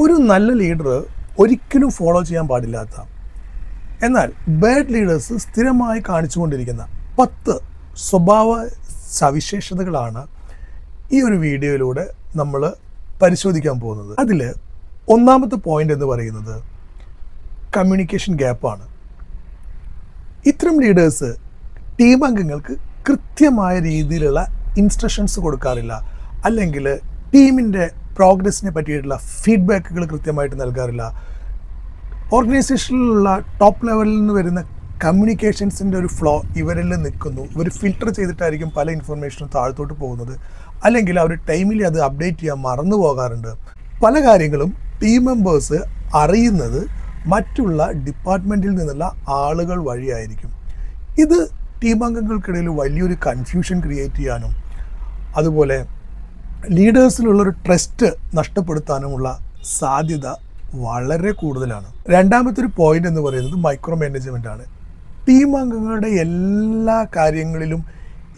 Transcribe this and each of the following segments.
ഒരു നല്ല ലീഡർ ഒരിക്കലും ഫോളോ ചെയ്യാൻ പാടില്ലാത്ത, എന്നാൽ ബാഡ് ലീഡേഴ്സ് സ്ഥിരമായി കാണിച്ചുകൊണ്ടിരിക്കുന്ന 10 സ്വഭാവ സവിശേഷതകളാണ് ഈ ഒരു വീഡിയോയിലൂടെ നമ്മൾ പരിശോധിക്കാൻ പോകുന്നത്. അതിൽ ഒന്നാമത്തെ പോയിന്റ് എന്ന് പറയുന്നത് കമ്മ്യൂണിക്കേഷൻ ഗ്യാപ്പാണ്. ഇത്തരം ലീഡേഴ്സ് ടീം അംഗങ്ങൾക്ക് കൃത്യമായ രീതിയിലുള്ള ഇൻസ്ട്രക്ഷൻസ് കൊടുക്കാറില്ല, അല്ലെങ്കിൽ ടീമിൻ്റെ പ്രോഗ്രസ്സിനെ പറ്റിയിട്ടുള്ള ഫീഡ്ബാക്കുകൾ കൃത്യമായിട്ട് നൽകാറില്ല. ഓർഗനൈസേഷനിലുള്ള ടോപ്പ് ലെവലിൽ നിന്ന് വരുന്ന കമ്മ്യൂണിക്കേഷൻസിൻ്റെ ഒരു ഫ്ലോ ഇവരിൽ നിൽക്കുന്നു. ഇവർ ഫിൽട്ടർ ചെയ്തിട്ടായിരിക്കും പല ഇൻഫർമേഷനും താഴത്തോട്ട് പോകുന്നത്, അല്ലെങ്കിൽ അവർ ടൈമിൽ അത് അപ്ഡേറ്റ് ചെയ്യാൻ മറന്നു പോകാറുണ്ട്. പല കാര്യങ്ങളും ടീം മെമ്പേഴ്സ് അറിയുന്നത് മറ്റുള്ള ഡിപ്പാർട്ട്മെൻറ്റിൽ നിന്നുള്ള ആളുകൾ വഴിയായിരിക്കും. ഇത് ടീം അംഗങ്ങൾക്കിടയിൽ വലിയൊരു കൺഫ്യൂഷൻ ക്രിയേറ്റ് ചെയ്യാനും അതുപോലെ ലീഡേഴ്സിലുള്ളൊരു ട്രസ്റ്റ് നഷ്ടപ്പെടുത്താനുമുള്ള സാധ്യത വളരെ കൂടുതലാണ്. രണ്ടാമത്തെ ഒരു പോയിന്റ് എന്ന് പറയുന്നത് മൈക്രോ മാനേജ്മെൻ്റ് ആണ്. ടീം അംഗങ്ങളുടെ എല്ലാ കാര്യങ്ങളിലും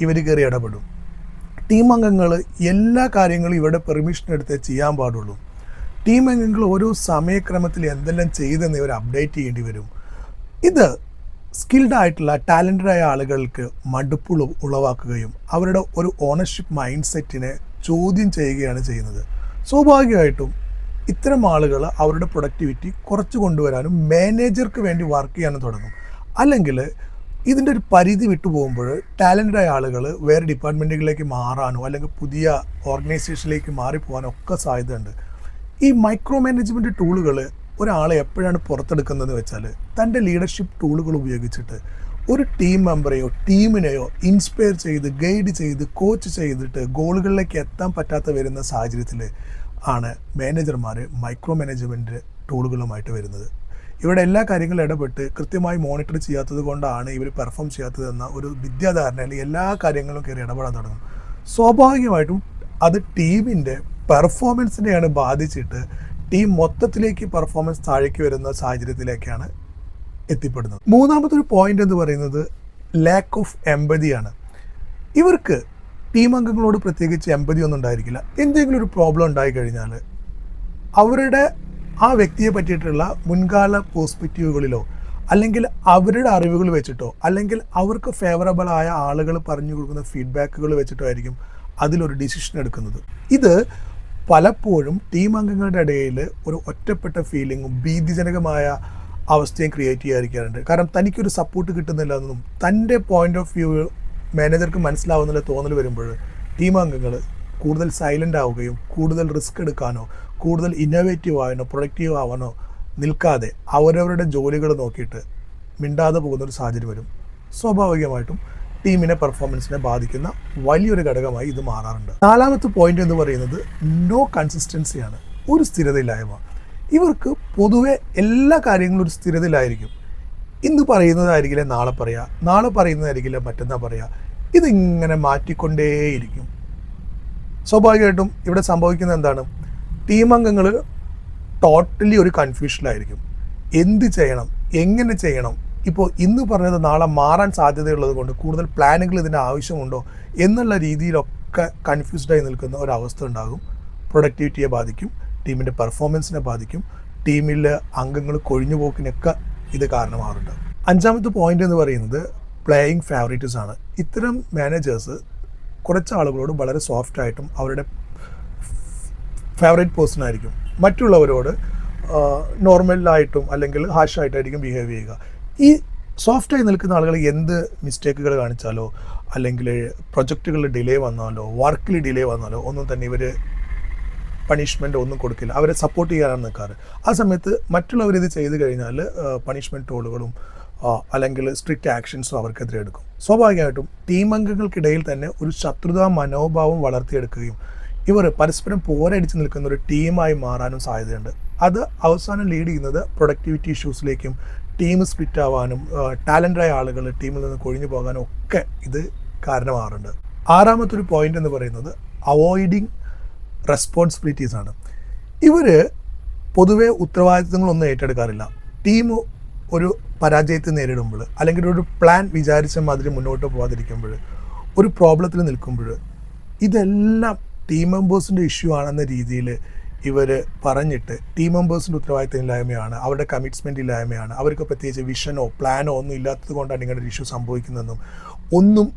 ഇവർ കയറി ഇടപെടും. ടീം അംഗങ്ങൾ എല്ലാ കാര്യങ്ങളും ഇവരുടെ പെർമിഷൻ എടുത്തേ ചെയ്യാൻ പാടുള്ളൂ. ടീം അംഗങ്ങൾ ഓരോ സമയക്രമത്തിൽ എന്തെല്ലാം ചെയ്തെന്ന് ഇവർ അപ്ഡേറ്റ് ചെയ്യേണ്ടി വരും. ഇത് സ്കിൽഡ് ആയിട്ടുള്ള ടാലൻറ്റഡായ ആളുകൾക്ക് മടുപ്പ് ഉളവാക്കുകയും അവരുടെ ഒരു ഓണർഷിപ്പ് മൈൻഡ് സെറ്റിനെ ചോദ്യം ചെയ്യുകയാണ് ചെയ്യുന്നത്. സ്വാഭാവികമായിട്ടും ഇത്തരം ആളുകൾ അവരുടെ പ്രൊഡക്ടിവിറ്റി കുറച്ച് കൊണ്ടുവരാനും മാനേജർക്ക് വേണ്ടി വർക്ക് ചെയ്യാനും തുടങ്ങും. അല്ലെങ്കിൽ ഇതിൻ്റെ ഒരു പരിധി വിട്ടു പോകുമ്പോൾ ടാലൻറ്റഡായ ആളുകൾ വേറെ ഡിപ്പാർട്ട്മെൻറ്റുകളിലേക്ക് മാറാനോ അല്ലെങ്കിൽ പുതിയ ഓർഗനൈസേഷനിലേക്ക് മാറിപ്പോകാനോ ഒക്കെ സാധ്യതയുണ്ട്. ഈ മൈക്രോ മാനേജ്മെൻറ്റ് ടൂളുകൾ ഒരാളെ എപ്പോഴാണ് പുറത്തെടുക്കുന്നതെന്ന് വെച്ചാൽ തൻ്റെ ലീഡർഷിപ്പ് ടൂളുകൾ ഉപയോഗിച്ചിട്ട് ഒരു ടീം മെമ്പറെയോ ടീമിനെയോ ഇൻസ്പയർ ചെയ്ത് ഗൈഡ് ചെയ്ത് കോച്ച് ചെയ്തിട്ട് ഗോളുകളിലേക്ക് എത്താൻ പറ്റാത്ത വരുന്ന സാഹചര്യത്തിൽ ആണ് മാനേജർമാർ മൈക്രോ മാനേജ്മെൻറ്റ് ടൂളുകളുമായിട്ട് വരുന്നത്. ഇവിടെ എല്ലാ കാര്യങ്ങളും ഇടപെട്ട് കൃത്യമായി മോണിറ്റർ ചെയ്യാത്തത് കൊണ്ടാണ് ഇവർ പെർഫോം ചെയ്യാത്തതെന്ന ഒരു വിദ്യാധാരണയിൽ എല്ലാ കാര്യങ്ങളും കയറി ഇടപെടാൻ തുടങ്ങും. സ്വാഭാവികമായിട്ടും അത് ടീമിൻ്റെ പെർഫോമൻസിനെയാണ് ബാധിച്ചിട്ട് ടീം മൊത്തത്തിലേക്ക് പെർഫോമൻസ് താഴേക്ക് വരുന്ന സാഹചര്യത്തിലേക്കാണ് എത്തിപ്പെടുന്നത്. മൂന്നാമത്തെ ഒരു പോയിന്റ് എന്ന് പറയുന്നത് ലാക്ക് ഓഫ് എമ്പതിയാണ്. ഇവർക്ക് ടീം അംഗങ്ങളോട് പ്രത്യേകിച്ച് എമ്പതി ഒന്നും ഉണ്ടായിരിക്കില്ല. എന്തെങ്കിലും ഒരു പ്രോബ്ലം ഉണ്ടായിക്കഴിഞ്ഞാൽ അവരുടെ ആ വ്യക്തിയെ പറ്റിയിട്ടുള്ള മുൻകാല പേഴ്സ്പെക്റ്റീവുകളിലോ അല്ലെങ്കിൽ അവരുടെ അറിവുകൾ വെച്ചിട്ടോ അല്ലെങ്കിൽ അവർക്ക് ഫേവറബിളായ ആളുകൾ പറഞ്ഞു കൊടുക്കുന്ന ഫീഡ്ബാക്കുകൾ വെച്ചിട്ടോ ആയിരിക്കും അതിലൊരു ഡിസിഷൻ എടുക്കുന്നത്. ഇത് പലപ്പോഴും ടീം അംഗങ്ങളുടെ ഇടയിൽ ഒരു ഒറ്റപ്പെട്ട ഫീലിങ്ങും ഭീതിജനകമായ അവസ്ഥയും ക്രിയേറ്റ് ചെയ്യാതിരിക്കാറുണ്ട്. കാരണം തനിക്കൊരു സപ്പോർട്ട് കിട്ടുന്നില്ല എന്നും തൻ്റെ പോയിന്റ് ഓഫ് വ്യൂ മാനേജർക്ക് മനസ്സിലാവുന്നില്ല തോന്നൽ വരുമ്പോൾ ടീം അംഗങ്ങൾ കൂടുതൽ സൈലൻ്റ് ആവുകയും കൂടുതൽ റിസ്ക് എടുക്കാനോ കൂടുതൽ ഇന്നോവേറ്റീവ് ആവാനോ പ്രൊഡക്റ്റീവ് ആവാനോ നിൽക്കാതെ അവരവരുടെ ജോലികൾ നോക്കിയിട്ട് മിണ്ടാതെ പോകുന്നൊരു സാഹചര്യം വരും. സ്വാഭാവികമായിട്ടും ടീമിനെ പെർഫോമൻസിനെ ബാധിക്കുന്ന വലിയൊരു ഘടകമായി ഇത് മാറാറുണ്ട്. നാലാമത്തെ പോയിന്റ് എന്ന് പറയുന്നത് നോ കൺസിസ്റ്റൻസിയാണ്, ഒരു സ്ഥിരതയില്ലായ്മ. ഇവർക്ക് പൊതുവെ എല്ലാ കാര്യങ്ങളും ഒരു സ്ഥിരതയിലായിരിക്കും. ഇന്ന് പറയുന്നതായിരിക്കില്ല നാളെ പറയുക, നാളെ പറയുന്നതായിരിക്കില്ല മറ്റന്നാൾ പറയുക. ഇതിങ്ങനെ മാറ്റിക്കൊണ്ടേയിരിക്കും. സ്വാഭാവികമായിട്ടും ഇവിടെ സംഭവിക്കുന്നത് എന്താണ്? ടീം അംഗങ്ങൾ ടോട്ടലി ഒരു കൺഫ്യൂഷനിലായിരിക്കും. എന്ത് ചെയ്യണം, എങ്ങനെ ചെയ്യണം, ഇപ്പോൾ ഇന്ന് പറഞ്ഞത് നാളെ മാറാൻ സാധ്യതയുള്ളത് കൊണ്ട് കൂടുതൽ പ്ലാനുകൾ ഇതിന് ആവശ്യമുണ്ടോ എന്നുള്ള രീതിയിലൊക്കെ കൺഫ്യൂസ്ഡായി നിൽക്കുന്ന ഒരവസ്ഥ ഉണ്ടാകും. പ്രൊഡക്ടിവിറ്റിയെ ബാധിക്കും, ടീമിൻ്റെ പെർഫോമൻസിനെ ബാധിക്കും, ടീമിൽ അംഗങ്ങൾ കൊഴിഞ്ഞുപോക്കിനൊക്കെ ഇത് കാരണമാറുണ്ട്. അഞ്ചാമത്തെ പോയിന്റ് എന്ന് പറയുന്നത് പ്ലേയിങ് ഫേവറേറ്റ്സ് ആണ്. ഇത്തരം മാനേജേഴ്സ് കുറച്ച് ആളുകളോട് വളരെ സോഫ്റ്റായിട്ടും അവരുടെ ഫേവറേറ്റ് പേഴ്സൺ ആയിരിക്കും. മറ്റുള്ളവരോട് നോർമലായിട്ടും അല്ലെങ്കിൽ ഹാഷായിട്ടായിരിക്കും ബിഹേവ് ചെയ്യുക. ഈ സോഫ്റ്റായി നിൽക്കുന്ന ആളുകൾ എന്ത് മിസ്റ്റേക്കുകൾ കാണിച്ചാലോ അല്ലെങ്കിൽ പ്രൊജക്റ്റുകളിൽ ഡിലേ വന്നാലോ വർക്കിൽ ഡിലേ വന്നാലോ ഒന്നും തന്നെ ഇവർ പണിഷ്മെൻ്റ് ഒന്നും കൊടുക്കില്ല. അവരെ സപ്പോർട്ട് ചെയ്യാനാണ് നിൽക്കാറ്. ആ സമയത്ത് മറ്റുള്ളവരിത് ചെയ്ത് കഴിഞ്ഞാൽ പണിഷ്മെൻറ്റ് ടൂളുകളും അല്ലെങ്കിൽ സ്ട്രിക്റ്റ് ആക്ഷൻസും അവർക്കെതിരെ എടുക്കും. സ്വാഭാവികമായിട്ടും ടീം അംഗങ്ങൾക്കിടയിൽ തന്നെ ഒരു ശത്രുതാ മനോഭാവം വളർത്തിയെടുക്കുകയും ഇവർ പരസ്പരം പോരടിച്ച് നിൽക്കുന്ന ഒരു ടീമായി മാറാനും സാധ്യതയുണ്ട്. അത് അവസാനം ലീഡ് ചെയ്യുന്നത് പ്രൊഡക്ടിവിറ്റി ഇഷ്യൂസിലേക്കും ടീം സ്പ്ലിറ്റ് ആവാനും ടാലൻ്റായ ആളുകൾ ടീമിൽ നിന്ന് കൊഴിഞ്ഞു പോകാനും ഒക്കെ ഇത് കാരണമാകാറുണ്ട്. ആറാമത്തൊരു പോയിന്റ് എന്ന് പറയുന്നത് അവോയ്ഡിങ് റെസ്പോൺസിബിലിറ്റീസ് ആണ്. ഇവർ പൊതുവെ ഉത്തരവാദിത്തങ്ങളൊന്നും ഏറ്റെടുക്കാറില്ല. ടീം ഒരു പരാജയത്തെ നേരിടുമ്പോൾ അല്ലെങ്കിൽ ഒരു പ്ലാൻ വിചാരിച്ച മാതിരി മുന്നോട്ട് പോകാതിരിക്കുമ്പോൾ ഒരു പ്രോബ്ലത്തിൽ നിൽക്കുമ്പോൾ ഇതെല്ലാം ടീം മെമ്പേഴ്സിൻ്റെ ഇഷ്യൂ ആണെന്ന രീതിയിൽ ഇവർ പറഞ്ഞിട്ട് ടീം മെമ്പേഴ്സിൻ്റെ ഉത്തരവാദിത്തം ഇല്ലായ്മയാണ്, അവരുടെ കമ്മിറ്റ്മെൻറ്റ് ഇല്ലായ്മയാണ്, അവർക്ക് പ്രത്യേകിച്ച് വിഷനോ പ്ലാനോ ഒന്നും ഇല്ലാത്തത് കൊണ്ടാണ് ഇങ്ങനെ ഒരു ഇഷ്യൂ സംഭവിക്കുന്നതെന്നും ഒന്നും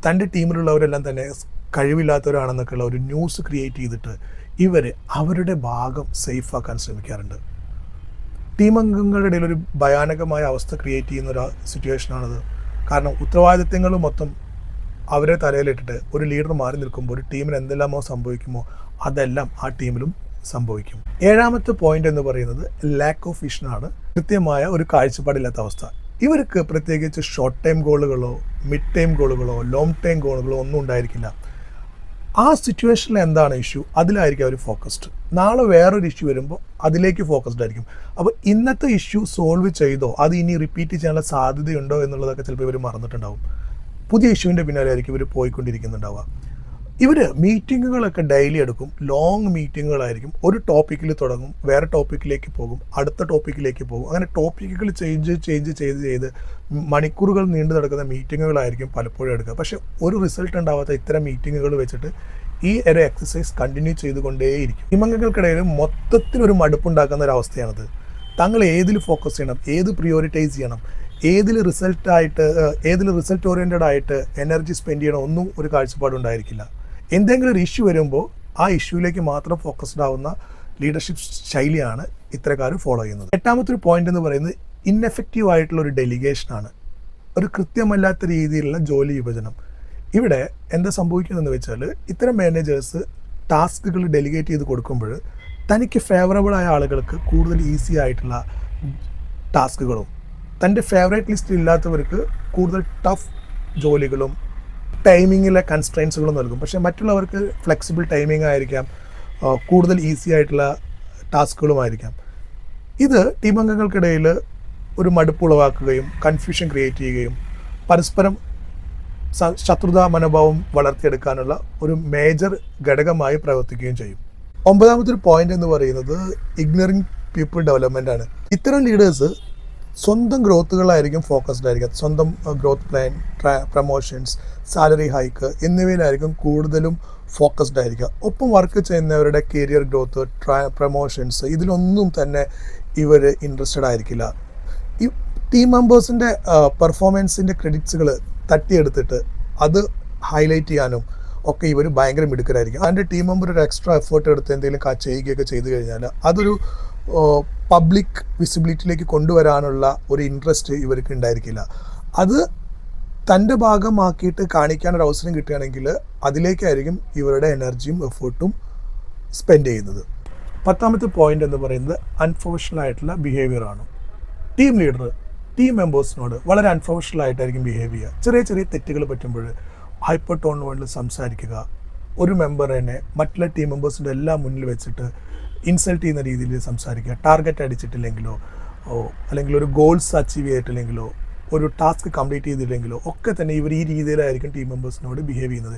തൻ്റെ ടീമിലുള്ളവരെല്ലാം തന്നെ കഴിവില്ലാത്തവരാണെന്നൊക്കെയുള്ള ഒരു ന്യൂസ് ക്രിയേറ്റ് ചെയ്തിട്ട് ഇവർ അവരുടെ ഭാഗം സേഫാക്കാൻ ശ്രമിക്കാറുണ്ട്. ടീം അംഗങ്ങളുടെ ഇടയിൽ ഒരു ഭയാനകമായ അവസ്ഥ ക്രിയേറ്റ് ചെയ്യുന്ന ഒരു സിറ്റുവേഷനാണത്. കാരണം ഉത്തരവാദിത്തങ്ങൾ മൊത്തം അവരെ തലയിലിട്ടിട്ട് ഒരു ലീഡർ മാറി നിൽക്കുമ്പോൾ ഒരു ടീമിന് എന്തെല്ലാമോ സംഭവിക്കുമോ അതെല്ലാം ആ ടീമിലും സംഭവിക്കും. 7ാമത്തെ പോയിന്റ് എന്ന് പറയുന്നത് ലാക്ക് ഓഫ് വിഷനാണ്. കൃത്യമായ ഒരു കാഴ്ചപ്പാടില്ലാത്ത അവസ്ഥ. ഇവർക്ക് പ്രത്യേകിച്ച് ഷോർട്ട് ടൈം ഗോളുകളോ മിഡ് ടൈം ഗോളുകളോ ലോങ് ടൈം ഗോളുകളോ ഒന്നും ഉണ്ടായിരിക്കില്ല. ആ സിറ്റുവേഷനിൽ എന്താണ് ഇഷ്യൂ അതിലായിരിക്കും അവർ ഫോക്കസ്ഡ്. നാളെ വേറൊരു ഇഷ്യൂ വരുമ്പോൾ അതിലേക്ക് ഫോക്കസ്ഡ് ആയിരിക്കും. അപ്പോൾ ഇന്നത്തെ ഇഷ്യൂ സോൾവ് ചെയ്തോ അത് ഇനി റിപ്പീറ്റ് ചെയ്യാനുള്ള സാധ്യതയുണ്ടോ എന്നുള്ളതൊക്കെ ചിലപ്പോൾ ഇവർ മറന്നിട്ടുണ്ടാവും. പുതിയ ഇഷ്യൂവിൻ്റെ പിന്നാലെ ആയിരിക്കും ഇവർ പോയിക്കൊണ്ടിരിക്കുന്നുണ്ടാവുക. ഇവർ മീറ്റിങ്ങുകളൊക്കെ ഡെയിലി എടുക്കും. ലോങ് മീറ്റിങ്ങുകളായിരിക്കും. ഒരു ടോപ്പിക്കിൽ തുടങ്ങും, വേറെ ടോപ്പിക്കിലേക്ക് പോകും, അടുത്ത ടോപ്പിക്കിലേക്ക് പോകും. അങ്ങനെ ടോപ്പിക്കുകൾ ചേഞ്ച് ചെയ്ത് മണിക്കൂറുകൾ നീണ്ടു നടക്കുന്ന മീറ്റിങ്ങുകളായിരിക്കും പലപ്പോഴും എടുക്കുക. പക്ഷേ ഒരു റിസൾട്ട് ഉണ്ടാവാത്ത ഇത്തരം മീറ്റിങ്ങുകൾ വെച്ചിട്ട് ഈ ഒരു എക്സസൈസ് കണ്ടിന്യൂ ചെയ്തുകൊണ്ടേയിരിക്കും. ടീമംഗങ്ങൾക്കിടയിൽ മൊത്തത്തിലൊരു മടുപ്പുണ്ടാക്കുന്ന ഒരു അവസ്ഥയാണത്. താങ്കൾ ഏതിൽ ഫോക്കസ് ചെയ്യണം, ഏത് പ്രിയോറിറ്റൈസ് ചെയ്യണം, ഏതിൽ റിസൾട്ട് ഓറിയൻറ്റഡ് ആയിട്ട് എനർജി സ്പെൻഡ് ചെയ്യണം ഒന്നും ഒരു കാഴ്ചപ്പാടുണ്ടായിരിക്കില്ല. എന്തെങ്കിലും ഒരു ഇഷ്യൂ വരുമ്പോൾ ആ ഇഷ്യൂയിലേക്ക് മാത്രം ഫോക്കസ്ഡ് ആവുന്ന ലീഡർഷിപ്പ് ശൈലിയാണ് ഇത്തരക്കാർ ഫോളോ ചെയ്യുന്നത്. 8ാമത്തെ ഒരു പോയിന്റ് എന്ന് പറയുന്നത് ഇൻഎഫക്റ്റീവ് ആയിട്ടുള്ള ഒരു ഡെലിഗേഷനാണ്. ഒരു കൃത്യമല്ലാത്ത രീതിയിലുള്ള ജോലി വിഭജനം. ഇവിടെ എന്താ സംഭവിക്കുന്നതെന്ന് വെച്ചാൽ ഇത്തരം മാനേജേഴ്സ് ടാസ്കുകൾ ഡെലിഗേറ്റ് ചെയ്ത് കൊടുക്കുമ്പോൾ തനിക്ക് ഫേവറബിളായ ആളുകൾക്ക് കൂടുതൽ ഈസി ആയിട്ടുള്ള ടാസ്കുകളും തൻ്റെ ഫേവറേറ്റ് ലിസ്റ്റിൽ ഇല്ലാത്തവർക്ക് കൂടുതൽ ടഫ് ജോലികളും ടൈമിങ്ങിലെ കൺസ്ട്രെയിൻസുകളും നൽകും. പക്ഷേ മറ്റുള്ളവർക്ക് ഫ്ലെക്സിബിൾ ടൈമിംഗ് ആയിരിക്കാം, കൂടുതൽ ഈസി ആയിട്ടുള്ള ടാസ്കുകളുമായിരിക്കാം. ഇത് ടീം അംഗങ്ങൾക്കിടയിൽ ഒരു മടുപ്പ് ഉളവാക്കുകയും കൺഫ്യൂഷൻ ക്രിയേറ്റ് ചെയ്യുകയും പരസ്പരം ശത്രുതാ മനോഭാവം വളർത്തിയെടുക്കാനുള്ള ഒരു മേജർ ഘടകമായി പ്രവർത്തിക്കുകയും ചെയ്യും. 9ാമത്തെ ഒരു പോയിന്റ് എന്ന് പറയുന്നത് ഇഗ്നറിങ് പീപ്പിൾ ഡെവലപ്മെൻ്റ് ആണ്. ഇത്തരം ലീഡേഴ്സ് സ്വന്തം ഗ്രോത്തുകളായിരിക്കും ഫോക്കസ്ഡ് ആയിരിക്കുക. സ്വന്തം growth plan, promotions, salary hike എന്നിവയിലായിരിക്കും കൂടുതലും ഫോക്കസ്ഡ് ആയിരിക്കുക. ഒപ്പം വർക്ക് ചെയ്യുന്നവരുടെ കരിയർ ഗ്രോത്ത്, പ്രമോഷൻസ് ഇതിലൊന്നും തന്നെ ഇവർ ഇൻട്രസ്റ്റഡ് ആയിരിക്കില്ല. ഈ ടീം മെമ്പേഴ്സിൻ്റെ പെർഫോമൻസിൻ്റെ ക്രെഡിറ്റ്സുകൾ തട്ടിയെടുത്തിട്ട് അത് ഹൈലൈറ്റ് ചെയ്യാനും ഒക്കെ ഇവർ ഭയങ്കര മിടുക്കരായിരിക്കും. അതിൻ്റെ ടീം മെമ്പർ ഒരു എക്സ്ട്രാ എഫേർട്ട് എടുത്ത് എന്തെങ്കിലും ചെയ്യുകയൊക്കെ ചെയ്തു കഴിഞ്ഞാൽ അതൊരു പബ്ലിക് വിസിബിലിറ്റിയിലേക്ക് കൊണ്ടുവരാനുള്ള ഒരു ഇൻട്രസ്റ്റ് ഇവർക്ക് ഉണ്ടായിരിക്കില്ല. അത് തൻ്റെ ഭാഗമാക്കിയിട്ട് കാണിക്കാനൊരു അവസരം കിട്ടുകയാണെങ്കിൽ അതിലേക്കായിരിക്കും ഇവരുടെ എനർജിയും എഫേർട്ടും സ്പെൻഡ് ചെയ്യുന്നത്. 10ാമത്തെ പോയിന്റ് എന്ന് പറയുന്നത് അൺപ്രൊഫഷണൽ ആയിട്ടുള്ള ബിഹേവിയറാണ്. ടീം ലീഡർ ടീം മെമ്പേഴ്സിനോട് വളരെ അൺപ്രൊഫഷണൽ ആയിട്ടായിരിക്കും ബിഹേവ് ചെയ്യുക. ചെറിയ ചെറിയ തെറ്റുകൾ പറ്റുമ്പോൾ ഹൈപ്പർ ടോൺ വേർഡിൽ സംസാരിക്കുക, ഒരു മെമ്പറിനെ മറ്റുള്ള ടീം മെമ്പേഴ്സിൻ്റെ എല്ലാം മുന്നിൽ വെച്ചിട്ട് ഇൻസൾട്ട് ചെയ്യുന്ന രീതിയിൽ സംസാരിക്കുക, ടാർഗറ്റ് അടിച്ചിട്ടില്ലെങ്കിലോ അല്ലെങ്കിൽ ഒരു ഗോൾസ് അച്ചീവ് ചെയ്തിട്ടില്ലെങ്കിലോ ഒരു ടാസ്ക് കംപ്ലീറ്റ് ചെയ്തില്ലെങ്കിലോ ഒക്കെ തന്നെ ഇവർ ഈ രീതിയിലായിരിക്കും ടീം മെമ്പേഴ്സിനോട് ബിഹേവ് ചെയ്യുന്നത്.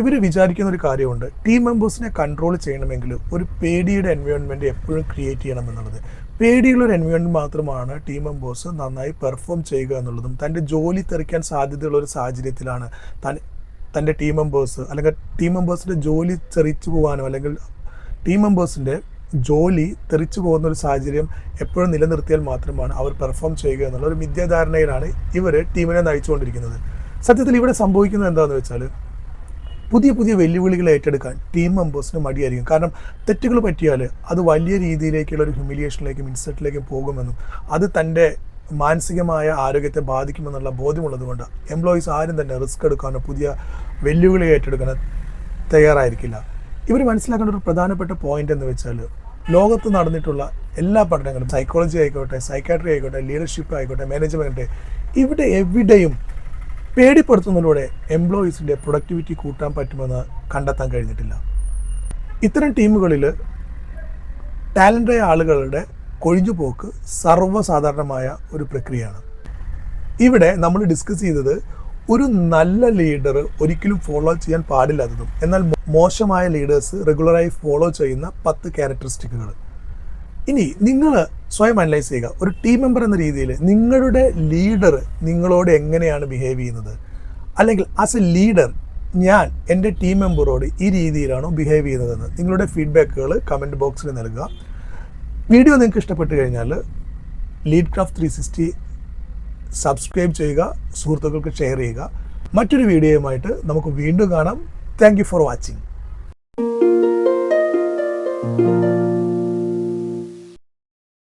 ഇവർ വിചാരിക്കുന്ന ഒരു കാര്യമുണ്ട്, ടീം മെമ്പേഴ്സിനെ കൺട്രോൾ ചെയ്യണമെങ്കിൽ ഒരു പേടിയുടെ എൻവയോൺമെൻറ്റ് എപ്പോഴും ക്രിയേറ്റ് ചെയ്യണം എന്നുള്ളത്. പേടിയുള്ളൊരു എൻവയോൺമെൻറ്റ് മാത്രമാണ് ടീം മെമ്പേഴ്സ് നന്നായി പെർഫോം ചെയ്യുക എന്നുള്ളതും തൻ്റെ ജോലി തെറിക്കാൻ സാധ്യതയുള്ള ഒരു സാഹചര്യത്തിലാണ് തൻ്റെ ടീം മെമ്പേഴ്സ് അല്ലെങ്കിൽ ടീം മെമ്പേഴ്സിൻ്റെ ജോലി തെറിച്ചു പോകാനോ അല്ലെങ്കിൽ ടീം മെമ്പേഴ്സിൻ്റെ ജോലി തെറിച്ചു പോകുന്ന ഒരു സാഹചര്യം എപ്പോഴും നിലനിർത്തിയാൽ മാത്രമാണ് അവർ പെർഫോം ചെയ്യുക എന്നുള്ള ഒരു മിഥ്യാധാരണയിലാണ് ഇവർ ടീമിനെ നയിച്ചുകൊണ്ടിരിക്കുന്നത്. സത്യത്തിൽ ഇവിടെ സംഭവിക്കുന്നത് എന്താണെന്ന് വെച്ചാൽ പുതിയ പുതിയ വെല്ലുവിളികൾ ഏറ്റെടുക്കാൻ ടീം മെമ്പേഴ്സിന് മടിയായിരിക്കും. കാരണം തെറ്റുകൾ പറ്റിയാൽ അത് വലിയ രീതിയിലേക്കുള്ള ഒരു ഹ്യൂമിലിയേഷനിലേക്കും ഇൻസൾട്ടിലേക്കും പോകുമെന്നും അത് തൻ്റെ മാനസികമായ ആരോഗ്യത്തെ ബാധിക്കുമെന്നുള്ള ബോധ്യമുള്ളത് കൊണ്ട് എംപ്ലോയീസ് ആരും തന്നെ റിസ്ക് എടുക്കാനോ പുതിയ വെല്ലുവിളി ഏറ്റെടുക്കാനോ തയ്യാറായിരിക്കില്ല. ഇവർ മനസ്സിലാക്കേണ്ട ഒരു പ്രധാനപ്പെട്ട പോയിന്റ് എന്ന് വെച്ചാൽ ലോകത്ത് നടന്നിട്ടുള്ള എല്ലാ പഠനങ്ങളും സൈക്കോളജി ആയിക്കോട്ടെ, സൈക്കാട്രി ആയിക്കോട്ടെ, ലീഡർഷിപ്പ് ആയിക്കോട്ടെ, മാനേജ്മെൻറ്റ് ഇവിടെ എവിടെയും പേടിപ്പെടുത്തുന്നതിലൂടെ എംപ്ലോയീസിൻ്റെ പ്രൊഡക്ടിവിറ്റി കൂട്ടാൻ പറ്റുമെന്ന് കണ്ടെത്താൻ കഴിഞ്ഞിട്ടില്ല. ഇത്തരം ടീമുകളിൽ ടാലൻ്റായ ആളുകളുടെ കൊഴിഞ്ഞുപോക്ക് സർവ്വസാധാരണമായ ഒരു പ്രക്രിയയാണ്. ഇവിടെ നമ്മൾ ഡിസ്കസ് ചെയ്തത് ഒരു നല്ല ലീഡർ ഒരിക്കലും ഫോളോ ചെയ്യാൻ പാടില്ലാത്തതും എന്നാൽ മോശമായ ലീഡേഴ്സ് റെഗുലറായി ഫോളോ ചെയ്യുന്ന 10 ക്യാരക്ടറിസ്റ്റിക്കുകൾ. ഇനി നിങ്ങൾ സ്വയം അനലൈസ് ചെയ്യുക. ഒരു ടീം മെമ്പർ എന്ന രീതിയിൽ നിങ്ങളുടെ ലീഡർ നിങ്ങളോട് എങ്ങനെയാണ് ബിഹേവ് ചെയ്യുന്നത്, അല്ലെങ്കിൽ ആസ് എ ലീഡർ ഞാൻ എൻ്റെ ടീം മെമ്പറോട് ഈ രീതിയിലാണോ ബിഹേവ് ചെയ്യുന്നതെന്ന് നിങ്ങളുടെ ഫീഡ്ബാക്കുകൾ കമൻറ്റ് ബോക്സിൽ നൽകുക. വീഡിയോ നിങ്ങൾക്ക് ഇഷ്ടപ്പെട്ട് കഴിഞ്ഞാൽ ലീഡ്ക്രാഫ്റ്റ് 360 സബ്സ്ക്രൈബ് ചെയ്യുക, സുഹൃത്തുക്കൾക്ക് ഷെയർ ചെയ്യുക. മറ്റൊരു വീഡിയോയുമായിട്ട് നമുക്ക് വീണ്ടും കാണാം. Thank you for watching.